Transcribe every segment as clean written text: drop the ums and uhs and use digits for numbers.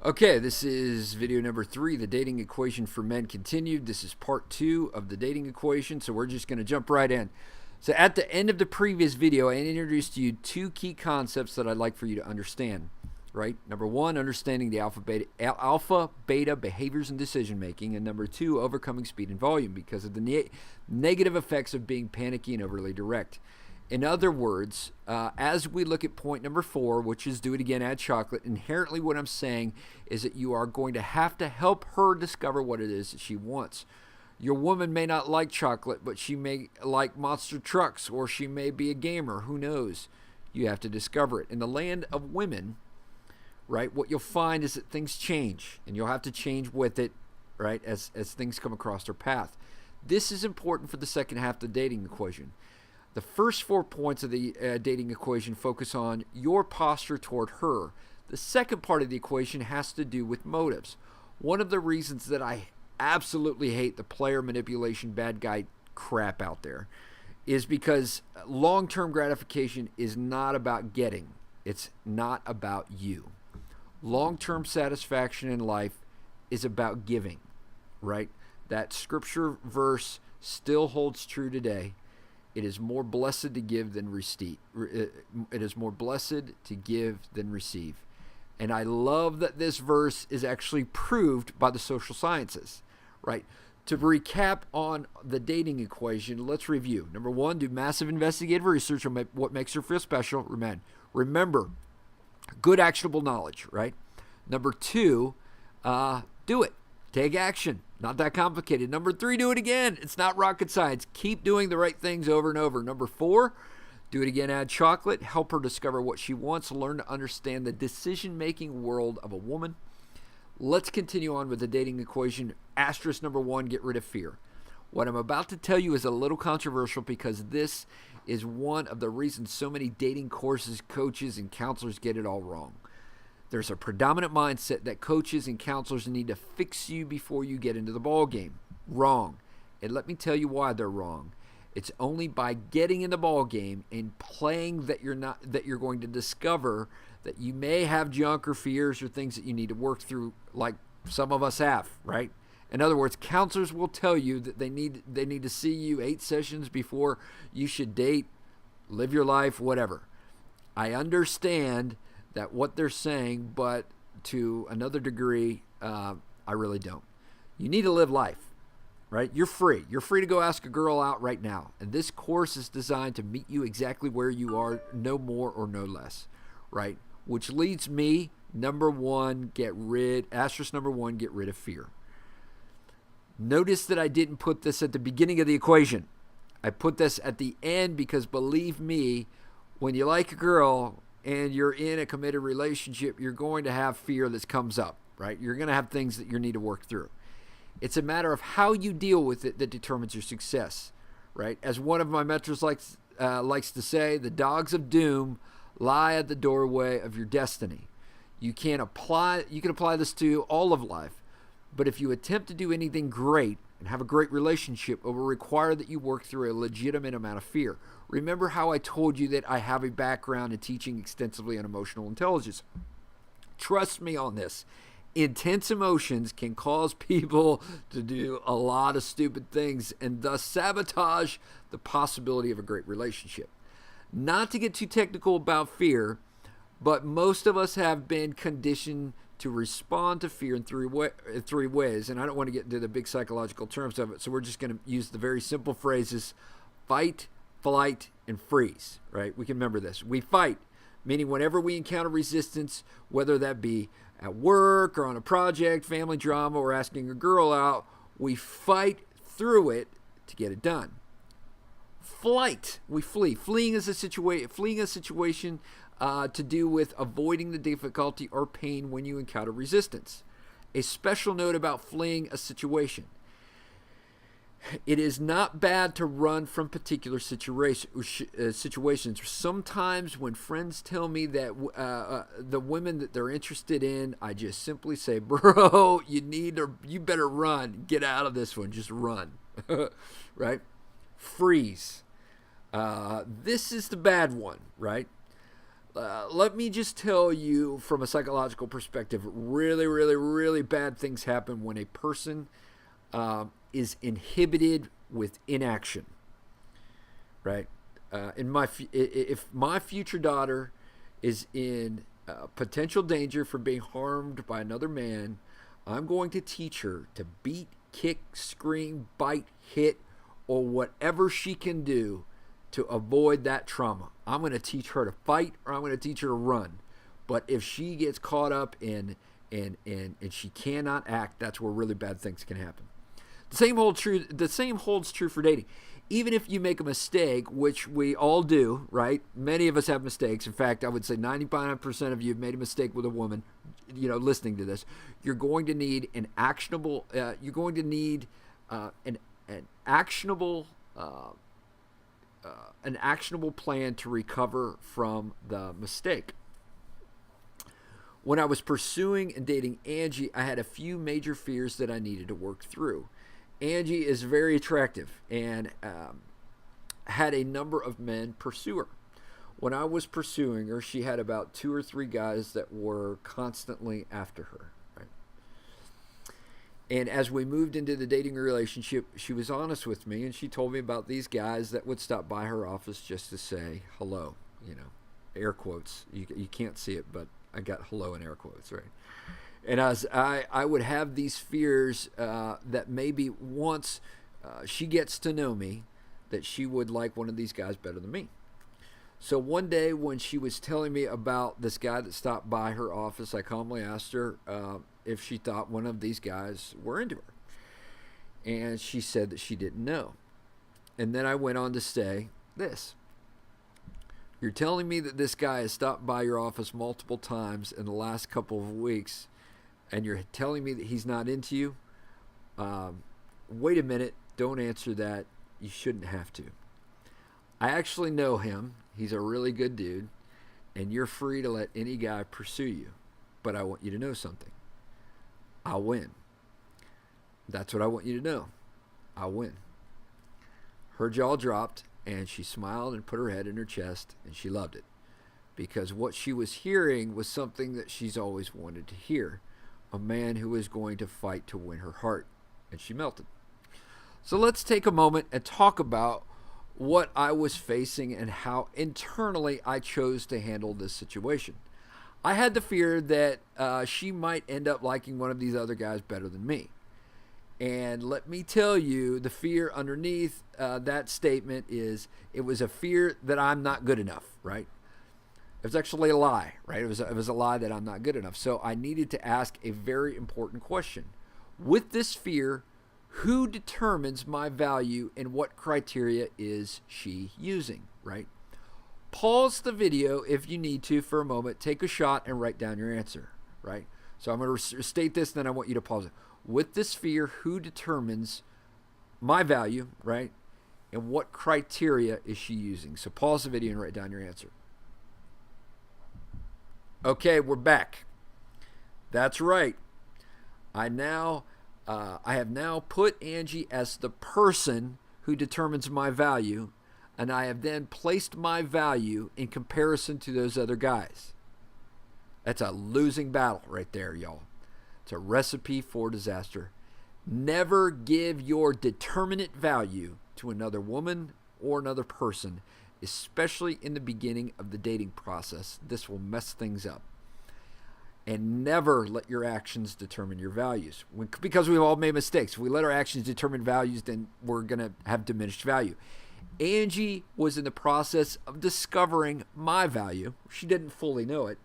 Okay, this is video number 3, the dating equation for men continued. This is part 2 of the dating equation, so we're just going to jump right in. So at the end of the previous video, I introduced to you 2 key concepts that I'd like for you to understand, right? Number 1, understanding the alpha beta behaviors and decision making, and number 2, overcoming speed and volume because of the negative effects of being panicky and overly direct. In other words, as we look at point number 4, which is do it again, add chocolate, inherently what I'm saying is that you are going to have to help her discover what it is that she wants. Your woman may not like chocolate, but she may like monster trucks, or she may be a gamer. Who knows? You have to discover it. In the land of women, right, what you'll find is that things change, and you'll have to change with it, right, as things come across her path. This is important for the second half of the dating equation. The first 4 points of the dating equation focus on your posture toward her. The second part of the equation has to do with motives. One of the reasons that I absolutely hate the player manipulation bad guy crap out there is because long-term gratification is not about getting. It's not about you. Long-term satisfaction in life is about giving, right? That scripture verse still holds true today. It is more blessed to give than receive. It is more blessed to give than receive. And I love that this verse is actually proved by the social sciences, right? To recap on the dating equation, let's review. Number 1, do massive investigative research on what makes her feel special. Remember, good actionable knowledge, right? Number 2, do it. Take action. Not that complicated. Number 3, do it again. It's not rocket science. Keep doing the right things over and over. Number 4, do it again, add chocolate. Help her discover what she wants. Learn to understand the decision-making world of a woman. Let's continue on with the dating equation. Asterisk number 1, get rid of fear. What I'm about to tell you is a little controversial because this is one of the reasons so many dating courses, coaches, and counselors get it all wrong. There's a predominant mindset that coaches and counselors need to fix you before you get into the ball game. Wrong. And let me tell you why they're wrong. It's only by getting in the ball game and playing that you're going to discover that you may have junk or fears or things that you need to work through, like some of us have, right? In other words, counselors will tell you that they need to see you 8 sessions before you should date, live your life, whatever. I understand that what they're saying, but to another degree, I really don't. You need to live life, right? You're free. You're free to go ask a girl out right now. And this course is designed to meet you exactly where you are, no more or no less, right? Which leads me, number 1, asterisk number 1, get rid of fear. Notice that I didn't put this at the beginning of the equation. I put this at the end because believe me, when you like a girl and you're in a committed relationship, you're going to have fear that comes up, right? You're going to have things that you need to work through. It's a matter of how you deal with it that determines your success, right? As one of my mentors likes to say, the dogs of doom lie at the doorway of your destiny. You can apply this to all of life, but if you attempt to do anything great and have a great relationship, it will require that you work through a legitimate amount of fear. Remember how I told you that I have a background in teaching extensively on emotional intelligence. Trust me on this. Intense emotions can cause people to do a lot of stupid things and thus sabotage the possibility of a great relationship. Not to get too technical about fear, but most of us have been conditioned to respond to fear in 3 ways. And I don't want to get into the big psychological terms of it, so we're just going to use the very simple phrases: fight, flight, and freeze, right? We can remember this. We fight, meaning whenever we encounter resistance, whether that be at work or on a project, family drama, or asking a girl out, we fight through it to get it done. Flight, we flee. Fleeing a situation to do with avoiding the difficulty or pain when you encounter resistance. A special note about fleeing a situation. It is not bad to run from particular situations. Sometimes when friends tell me that the women that they're interested in, I just simply say, bro, you better run. Get out of this one. Just run. Right? Freeze. This is the bad one, right? let me just tell you from a psychological perspective, really, really, really bad things happen when a person is inhibited with inaction, right? If my future daughter is in potential danger from being harmed by another man, I'm going to teach her to beat, kick, scream, bite, hit, or whatever she can do to avoid that trauma. I'm going to teach her to fight, or I'm going to teach her to run. But if she gets caught up in and she cannot act, that's where really bad things can happen. The same holds true for dating. Even if you make a mistake, which we all do, right? Many of us have mistakes. In fact, I would say 95% of you have made a mistake with a woman, listening to this. You're going to need an actionable an actionable plan to recover from the mistake. When I was pursuing and dating Angie, I had a few major fears that I needed to work through. Angie is very attractive and had a number of men pursue her. When I was pursuing her, she had about 2 or 3 guys that were constantly after her. Right? And as we moved into the dating relationship, she was honest with me, and she told me about these guys that would stop by her office just to say hello. Air quotes. You can't see it, but I got hello in air quotes, right? And as I would have these fears that maybe once she gets to know me, that she would like one of these guys better than me. So one day when she was telling me about this guy that stopped by her office, I calmly asked her if she thought one of these guys were into her. And she said that she didn't know. And then I went on to say this. You're telling me that this guy has stopped by your office multiple times in the last couple of weeks, and you're telling me that he's not into you? Wait a minute. Don't answer that. You shouldn't have to. I actually know him. He's a really good dude, and you're free to let any guy pursue you. But I want you to know something. I'll win. That's what I want you to know. I'll win. Her jaw dropped, and she smiled and put her head in her chest, and she loved it. Because what she was hearing was something that she's always wanted to hear. A man who is going to fight to win her heart. And she melted. So let's take a moment and talk about what I was facing and how internally I chose to handle this situation. I had the fear that she might end up liking one of these other guys better than me. And let me tell you, the fear underneath that statement is it was a fear that I'm not good enough, right? It was actually a lie, right? It was a lie that I'm not good enough. So I needed to ask a very important question. With this fear, who determines my value and what criteria is she using, right? Pause the video if you need to for a moment, take a shot and write down your answer, right? So I'm going to state this, then I want you to pause it. With this fear, who determines my value, right? And what criteria is she using? So pause the video and write down your answer. Okay, we're back. That's right. I have now put Angie as the person who determines my value, and I have then placed my value in comparison to those other guys. That's a losing battle right there, y'all. It's a recipe for disaster. Never give your determinate value to another woman or another person, especially in the beginning of the dating process. This will mess things up. And never let your actions determine your values. Because we've all made mistakes. If we let our actions determine values, then we're going to have diminished value. Angie was in the process of discovering my value. She didn't fully know it.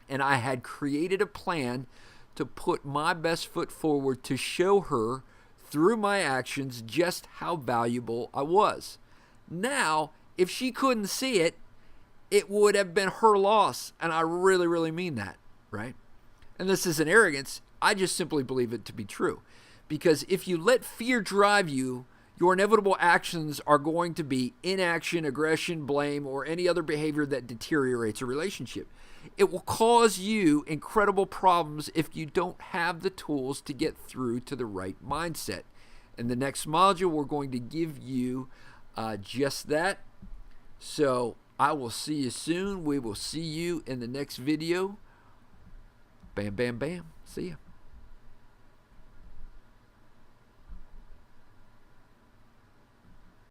And I had created a plan to put my best foot forward to show her through my actions just how valuable I was. Now, if she couldn't see it, it would have been her loss. And I really, really mean that, right? And this isn't arrogance. I just simply believe it to be true. Because if you let fear drive you, your inevitable actions are going to be inaction, aggression, blame, or any other behavior that deteriorates a relationship. It will cause you incredible problems if you don't have the tools to get through to the right mindset. In the next module, we're going to give you just that. So I will see you soon. We will see you in the next video. Bam, bam, bam. See ya.